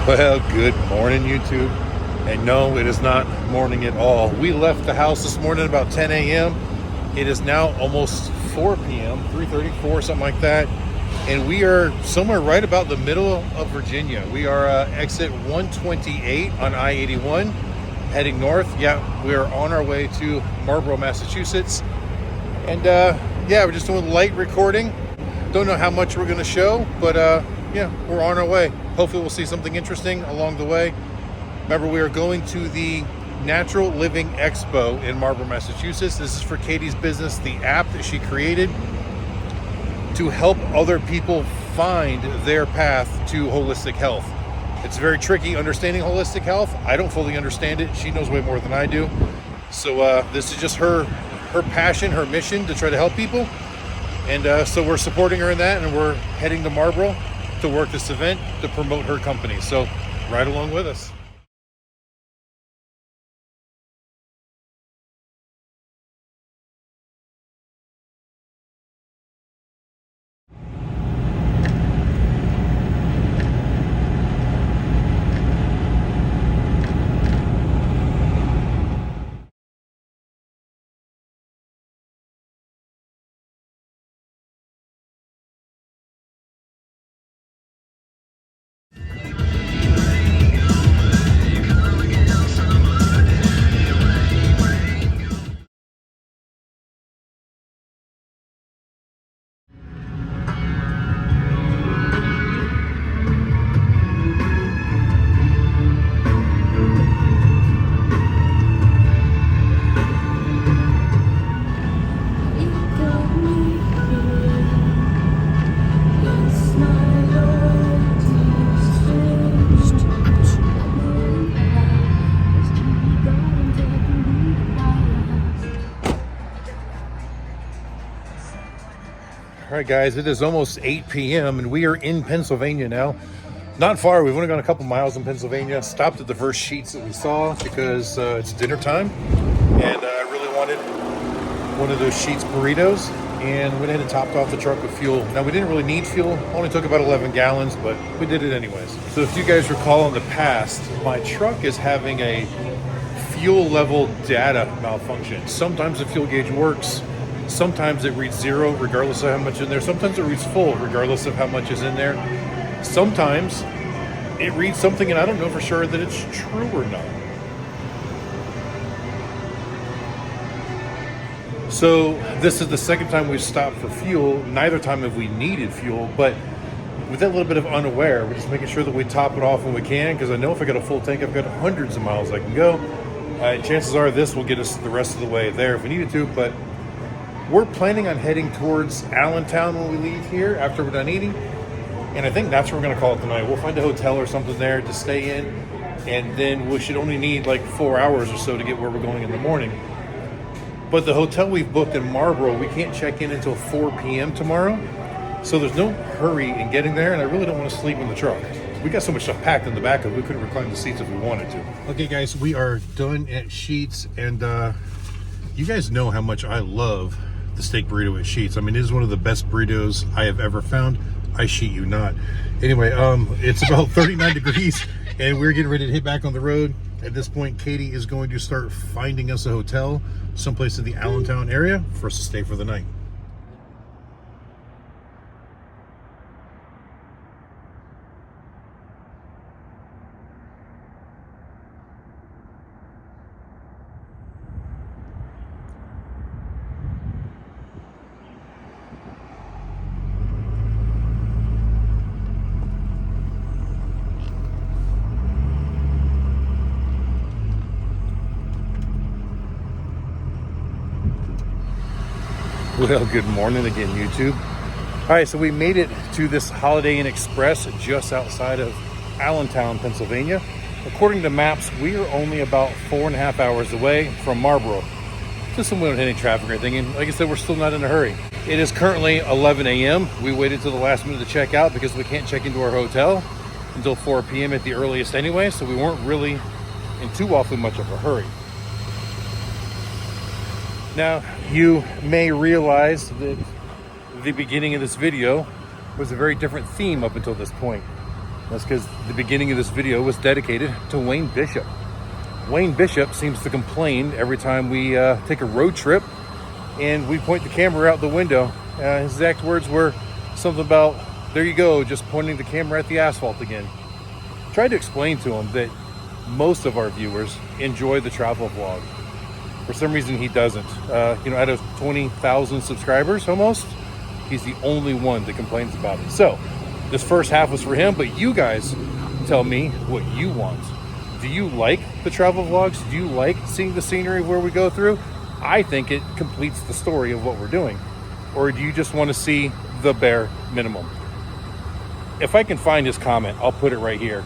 Well, good morning, YouTube. And no, it is not morning at all. We left the house this morning about 10 a.m. It is now almost 4 p.m., 3:34, something like that. And we are somewhere right about the middle of Virginia. We are exit 128 on I-81, heading north. Yeah, we are on our way to Marborough, Massachusetts. And yeah, we're just doing light recording. Don't know how much we're going to show, but yeah, we're on our way. Hopefully we'll see something interesting along the way. Remember, we are going to the Natural Living Expo in Marborough, Massachusetts. This is for Katie's business, the app that she created to help other people find their path to holistic health. It's very tricky understanding holistic health. I don't fully understand it. She knows way more than I do. So this is just her passion, her mission to try to help people. And so we're supporting her in that, and we're heading to Marborough to work this event to promote her company. So ride along with us. All right, guys, it is almost 8 p.m. and we are in Pennsylvania now. Not far. We've only gone a couple miles in Pennsylvania. Stopped at the first Sheets that we saw because it's dinner time, and I really wanted one of those Sheets burritos, and went ahead and topped off the truck with fuel. Now, we didn't really need fuel. Only took about 11 gallons, but we did it anyways. So if you guys recall in the past, my truck is having a fuel level data malfunction. Sometimes the fuel gauge works. Sometimes it reads 0 regardless of how much is in there. Sometimes it reads full regardless of how much is in there. Sometimes it reads something and I don't know for sure that it's true or not. So this is the second time we've stopped for fuel. Neither time have we needed fuel, but with that little bit of unaware, we're just making sure that we top it off when we can, because I know if I got a full tank, I've got hundreds of miles I can go. Chances are this will get us the rest of the way there if we needed to, but we're planning on heading towards Allentown when we leave here after we're done eating. And I think that's where we're going to call it tonight. We'll find a hotel or something there to stay in. And then we should only need like 4 hours or so to get where we're going in the morning. But the hotel we've booked in Marborough, we can't check in until 4 p.m. tomorrow. So there's no hurry in getting there. And I really don't want to sleep in the truck. We got so much stuff packed in the back of it, we couldn't recline the seats if we wanted to. Okay, guys, we are done at Sheets. And you guys know how much I love the steak burrito at Sheets. I mean, it is one of the best burritos I have ever found. I sheet you not. Anyway, it's about 39 degrees and we're getting ready to hit back on the road. At this point, Katie is going to start finding us a hotel someplace in the Allentown area for us to stay for the night. Well, good morning again, YouTube. All right, so we made it to this Holiday Inn Express just outside of Allentown, Pennsylvania. According to maps, we are only about 4.5 hours away from Marborough. Just so we don't hit any traffic or anything. And like I said, we're still not in a hurry. It is currently 11 a.m. We waited till the last minute to check out because we can't check into our hotel until 4 p.m. at the earliest anyway, so we weren't really in too awfully much of a hurry. Now, you may realize that the beginning of this video was a very different theme up until this point. That's because the beginning of this video was dedicated to Wayne Bishop. Wayne Bishop seems to complain every time we take a road trip and we point the camera out the window. His exact words were something about, there you go, just pointing the camera at the asphalt again. Tried to explain to him that most of our viewers enjoy the travel vlog. For some reason he doesn't. Out of 20,000 subscribers almost, he's the only one that complains about it. So this first half was for him, but you guys tell me what you want. Do you like the travel vlogs? Do you like seeing the scenery where we go through? I think it completes the story of what we're doing. Or do you just want to see the bare minimum? If I can find his comment, I'll put it right here.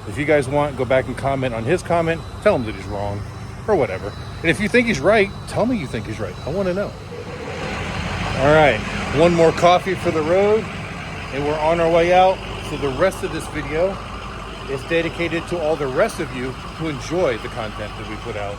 If you guys want, go back and comment on his comment. Tell him that he's wrong or whatever. And if you think he's right, tell me you think he's right. I want to know. All right, one more coffee for the road and we're on our way out. So the rest of this video is dedicated to all the rest of you who enjoy the content that we put out.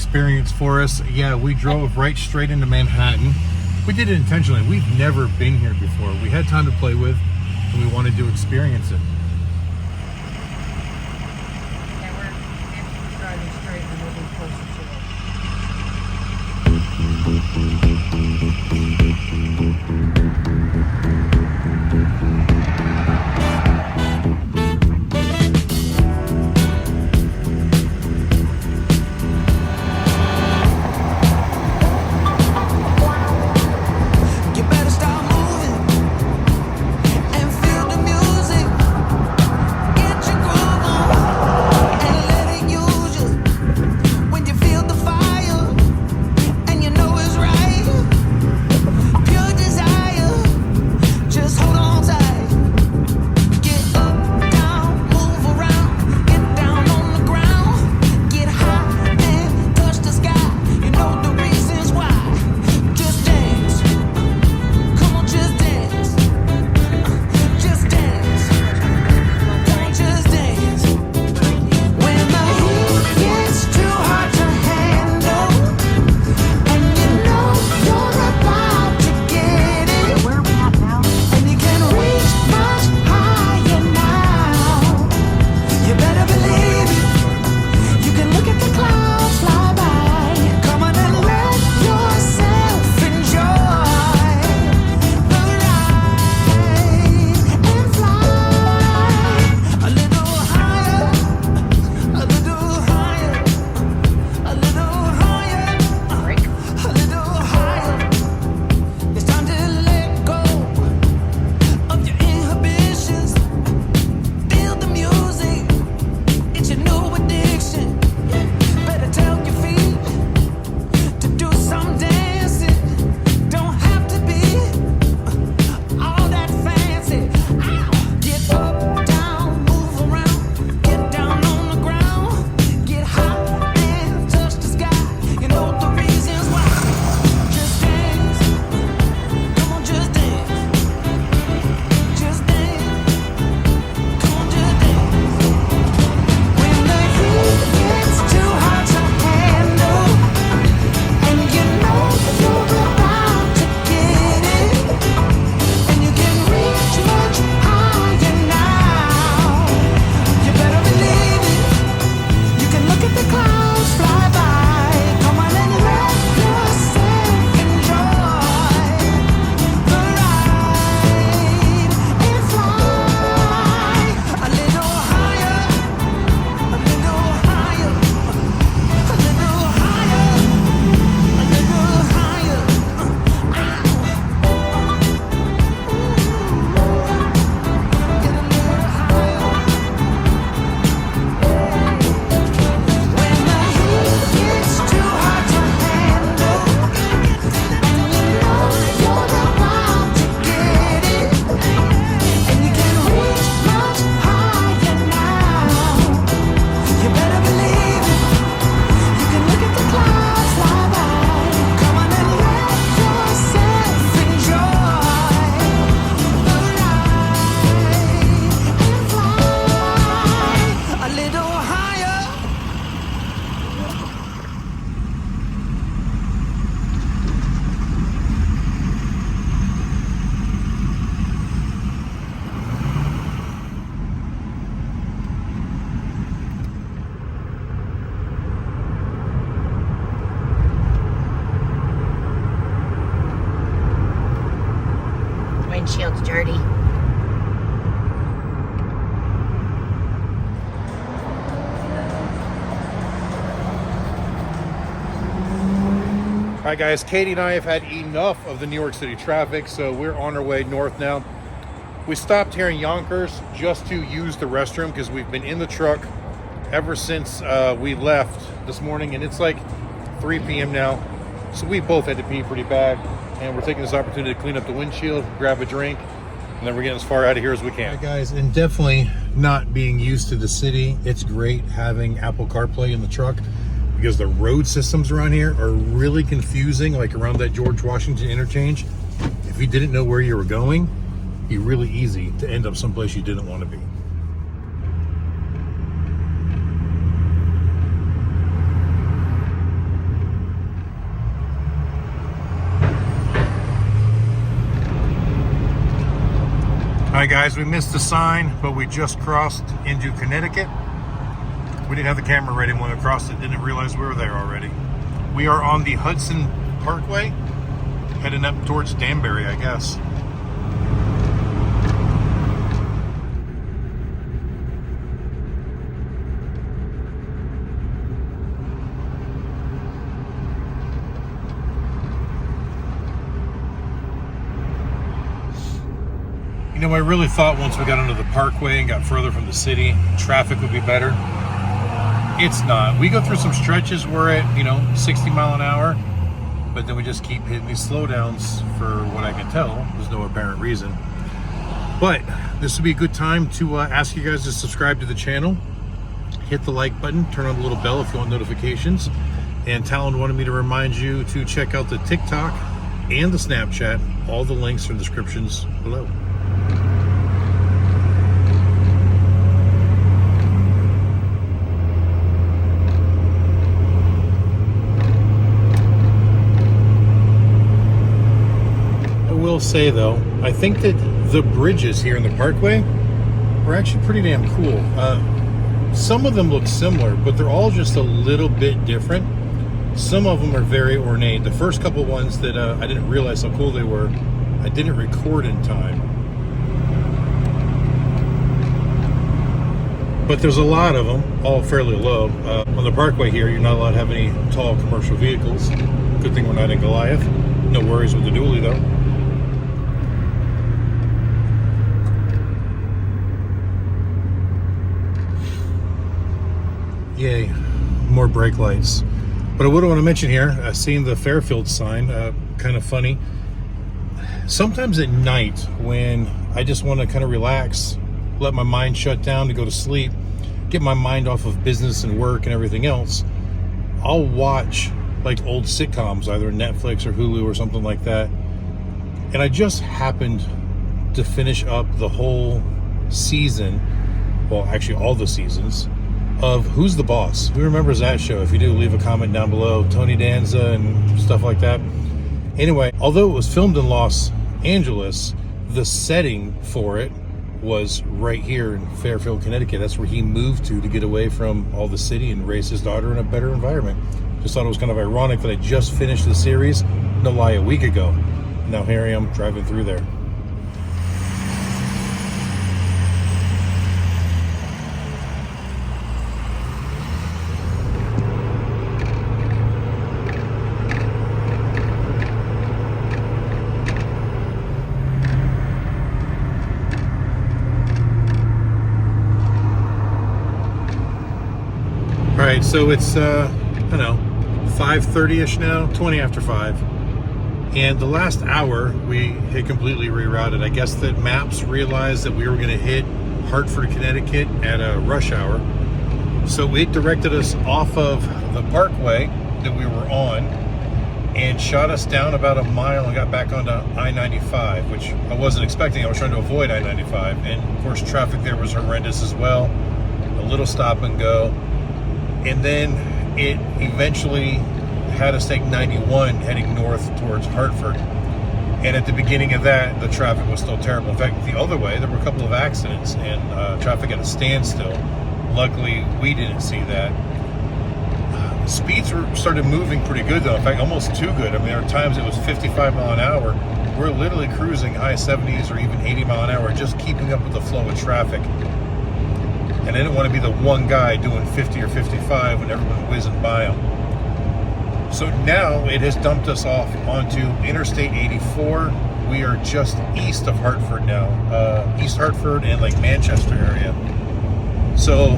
experience for us. Yeah, we drove right straight into Manhattan. We did it intentionally. We've never been here before. We had time to play with, and we wanted to experience it. Yeah, we're driving straight and moving closer to it. Windshield's dirty. All right, guys, Katie and I have had enough of the New York City traffic, so we're on our way north now. We stopped here in Yonkers just to use the restroom because we've been in the truck ever since we left this morning, and it's like 3 p.m. now, so we both had to pee pretty bad, and we're taking this opportunity to clean up the windshield, grab a drink, and then we're getting as far out of here as we can. All right, guys, and definitely not being used to the city, it's great having Apple CarPlay in the truck, because the road systems around here are really confusing, like around that George Washington interchange. If you didn't know where you were going, it'd be really easy to end up someplace you didn't want to be. All right, guys, we missed the sign, but we just crossed into Connecticut. We didn't have the camera ready when we crossed it. Didn't realize we were there already. We are on the Hudson Parkway, heading up towards Danbury, I guess. You know, I really thought once we got onto the parkway and got further from the city, traffic would be better. It's not. We go through some stretches where at, 60 mile an hour, but then we just keep hitting these slowdowns for what I can tell. There's no apparent reason. But this would be a good time to ask you guys to subscribe to the channel, hit the like button, turn on the little bell if you want notifications. And Talon wanted me to remind you to check out the TikTok and the Snapchat. All the links are in the descriptions below. I will say though, I think that the bridges here in the parkway are actually pretty damn cool. Some of them look similar, but they're all just a little bit different. Some of them are very ornate. The first couple ones that I didn't realize how cool they were, I didn't record in time. But there's a lot of them, all fairly low. On the parkway here, you're not allowed to have any tall commercial vehicles. Good thing we're not in Goliath. No worries with the dually though. Yay, more brake lights. But I would want to mention here, seeing the Fairfield sign, kind of funny. Sometimes at night when I just want to kind of relax, let my mind shut down to go to sleep, get my mind off of business and work and everything else, I'll watch like old sitcoms, either Netflix or Hulu or something like that. And I just happened to finish up the whole season, well, actually all the seasons, of Who's the Boss? Who remembers that show? If you do, leave a comment down below. Tony Danza and stuff like that. Anyway, although it was filmed in Los Angeles, the setting for it was right here in Fairfield, Connecticut. That's where he moved to get away from all the city and raise his daughter in a better environment. Just thought it was kind of ironic that I just finished the series, no lie, a week ago. Now here I am driving through there. All right, so it's, I don't know, 5:30ish now, 20 after 5. And the last hour, we had completely rerouted. I guess that maps realized that we were going to hit Hartford, Connecticut at a rush hour. So it directed us off of the parkway that we were on and shot us down about a mile and got back onto I-95, which I wasn't expecting. I was trying to avoid I-95. And of course, traffic there was horrendous as well. A little stop and go. And then it eventually had us take 91 heading north towards Hartford. And at the beginning of that, the traffic was still terrible. In fact, the other way, there were a couple of accidents and traffic at a standstill. Luckily, we didn't see that. Speeds started moving pretty good though. In fact, almost too good. I mean, there were times it was 55 mile an hour. We're literally cruising high 70s or even 80 mile an hour, just keeping up with the flow of traffic. And I didn't want to be the one guy doing 50 or 55 when everyone whizzing by him. So now it has dumped us off onto Interstate 84. We are just east of Hartford now, East Hartford and like Manchester area. So,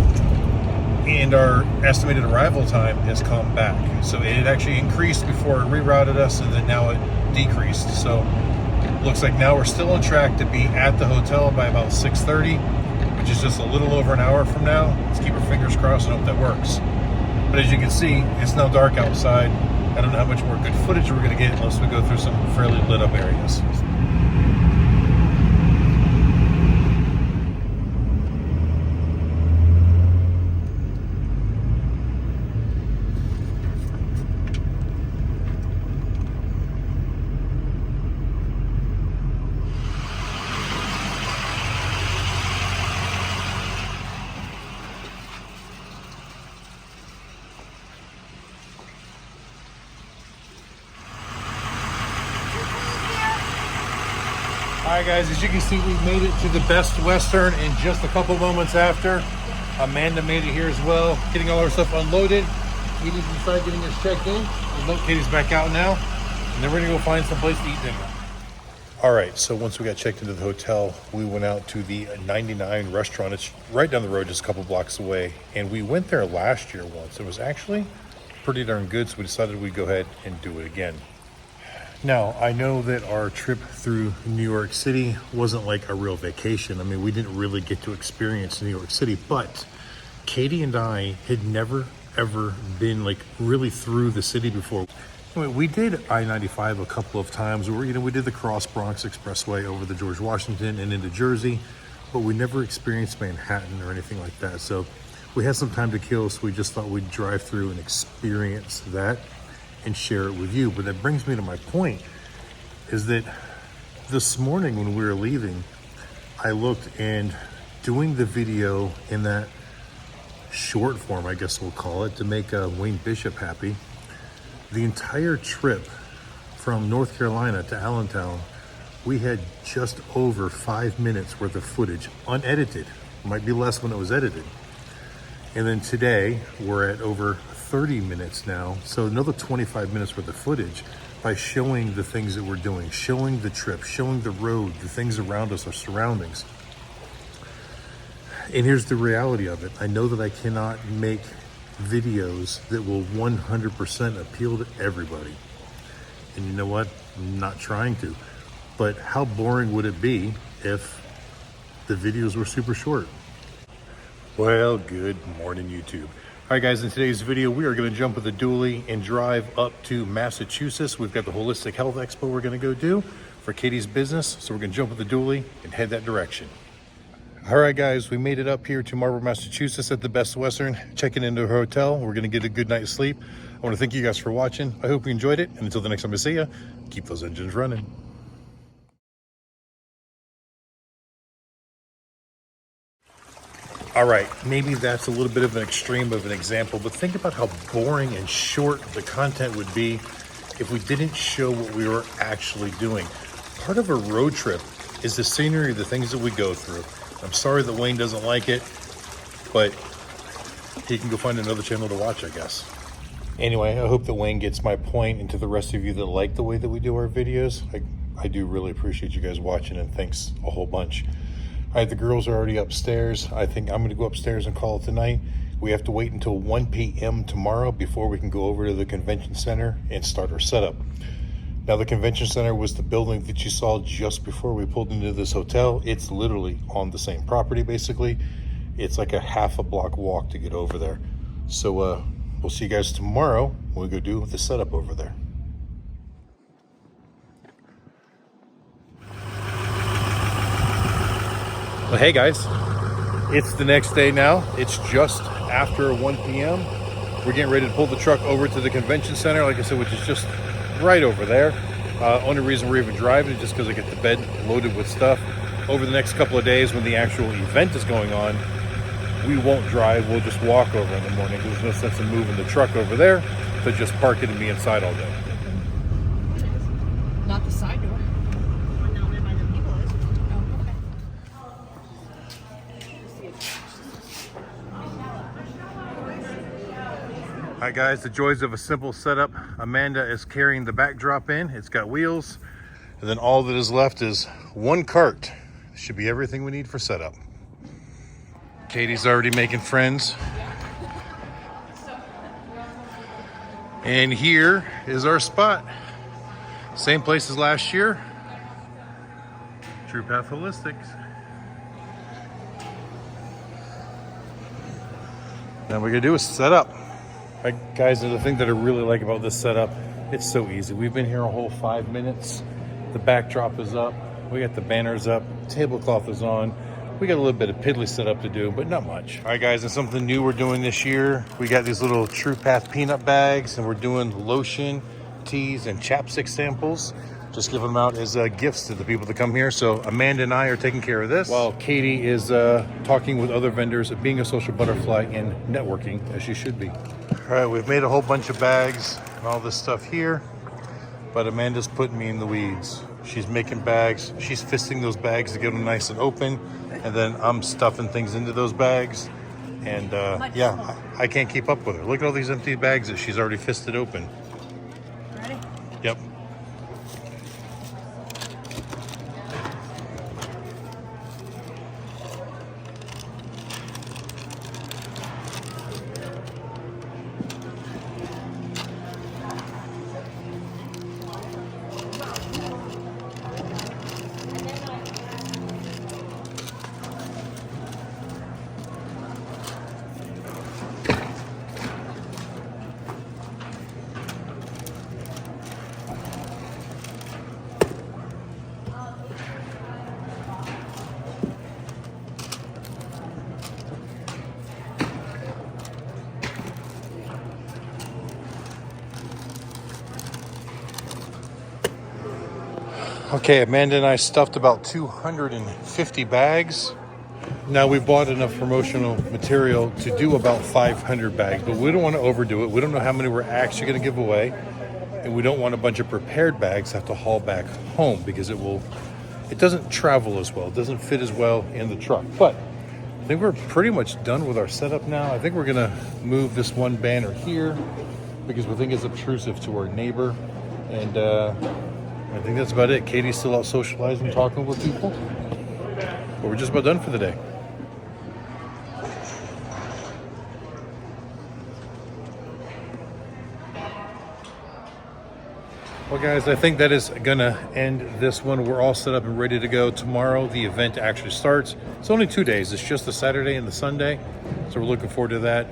and our estimated arrival time has come back. So it had actually increased before it rerouted us, and then now it decreased. So looks like now we're still on track to be at the hotel by about 6:30. Which is just a little over an hour from now. Let's keep our fingers crossed and hope that works. But as you can see, it's now dark outside. I don't know how much more good footage we're going to get unless we go through some fairly lit up areas. All right, guys, as you can see, we made it to the Best Western in just a couple moments after. Amanda made it here as well, getting all our stuff unloaded. Katie decided getting us checked in. Look, Katie's back out now, and then we're gonna go find some place to eat dinner. All right, so once we got checked into the hotel, we went out to the 99 restaurant. It's right down the road, just a couple blocks away. And we went there last year once. It was actually pretty darn good, so we decided we'd go ahead and do it again. Now, I know that our trip through New York City wasn't like a real vacation. I mean, we didn't really get to experience New York City, but Katie and I had never, ever been like really through the city before. Anyway, we did I-95 a couple of times. We did the Cross Bronx Expressway over the George Washington and into Jersey, but we never experienced Manhattan or anything like that. So we had some time to kill, so we just thought we'd drive through and experience that and share it with you. But that brings me to my point, is that this morning when we were leaving, I looked, and doing the video in that short form, I guess we'll call it, to make Wayne Bishop happy, the entire trip from North Carolina to Allentown, we had just over 5 minutes worth of footage, unedited. It might be less when it was edited. And then today, we're at over 30 minutes now, so another 25 minutes worth of footage by showing the things that we're doing, showing the trip, showing the road, the things around us, our surroundings. And here's the reality of it. I know that I cannot make videos that will 100% appeal to everybody. And you know what? I'm not trying to. But how boring would it be if the videos were super short? Well, good morning, YouTube. All right, guys, in today's video, we are going to jump with a dually and drive up to Massachusetts. We've got the Holistic Health Expo we're going to go do for Katie's business. So we're going to jump with the dually and head that direction. All right, guys, we made it up here to Marborough, Massachusetts at the Best Western, checking into a hotel. We're going to get a good night's sleep. I want to thank you guys for watching. I hope you enjoyed it. And until the next time I see you, keep those engines running. All right, maybe that's a little bit of an extreme of an example, but think about how boring and short the content would be if we didn't show what we were actually doing. Part of a road trip is the scenery, the things that we go through. I'm sorry that Wayne doesn't like it, but he can go find another channel to watch, I guess. Anyway, I hope that Wayne gets my point, and to the rest of you that like the way that we do our videos, I do really appreciate you guys watching, and thanks a whole bunch. All right, the girls are already upstairs. I think I'm gonna go upstairs and call it tonight. We have to wait until 1 p.m. tomorrow before we can go over to the convention center and start our setup. Now, the convention center was the building that you saw just before we pulled into this hotel. It's literally on the same property, basically. It's like a half a block walk to get over there. So we'll see you guys tomorrow when we go do the setup over there. Well, hey guys, it's the next day now. It's just after 1 p.m. We're getting ready to pull the truck over to the convention center, like I said, which is just right over there. Only reason we're even driving is just because I get the bed loaded with stuff. Over the next couple of days when the actual event is going on, we won't drive, we'll just walk over in the morning. There's no sense in moving the truck over there to just park it and be inside all day. Not the side door. No, they're by the people. Oh, okay. Hi guys, the joys of a simple setup. Amanda is carrying the backdrop in. It's got wheels. And then all that is left is one cart. Should be everything we need for setup. Katie's already making friends. And here is our spot. Same place as last year. True Path Holistics. Now what we're gonna do is set up. Right, guys, the thing that I really like about this setup, it's so easy. We've been here a whole 5 minutes. The backdrop is up. We got the banners up. Tablecloth is on. We got a little bit of piddly setup to do, but not much. All right, guys, and something new we're doing this year. We got these little True Path peanut bags, and we're doing lotion, teas, and chapstick samples. Just giving them out as gifts to the people that come here. So Amanda and I are taking care of this, while Katie is talking with other vendors, being a social butterfly and networking, as she should be. All right, we've made a whole bunch of bags and all this stuff here, but Amanda's putting me in the weeds. She's making bags. She's fisting those bags to get them nice and open. And then I'm stuffing things into those bags. And yeah, I can't keep up with her. Look at all these empty bags that she's already fisted open. Ready? Yep. Okay, Amanda and I stuffed about 250 bags. Now we bought enough promotional material to do about 500 bags, but we don't want to overdo it. We don't know how many we're actually going to give away, and we don't want a bunch of prepared bags to have to haul back home because it doesn't travel as well. It doesn't fit as well in the truck. But I think we're pretty much done with our setup now. I think we're going to move this one banner here because we think it's obtrusive to our neighbor, and I think that's about it. Katie's still out socializing, talking with people. But we're just about done for the day. Well, guys, I think that is going to end this one. We're all set up and ready to go. Tomorrow, the event actually starts. It's only 2 days. It's just the Saturday and the Sunday. So we're looking forward to that.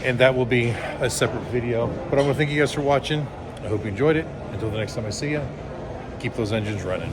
And that will be a separate video. But I want to thank you guys for watching. I hope you enjoyed it. Until the next time I see you, keep those engines running.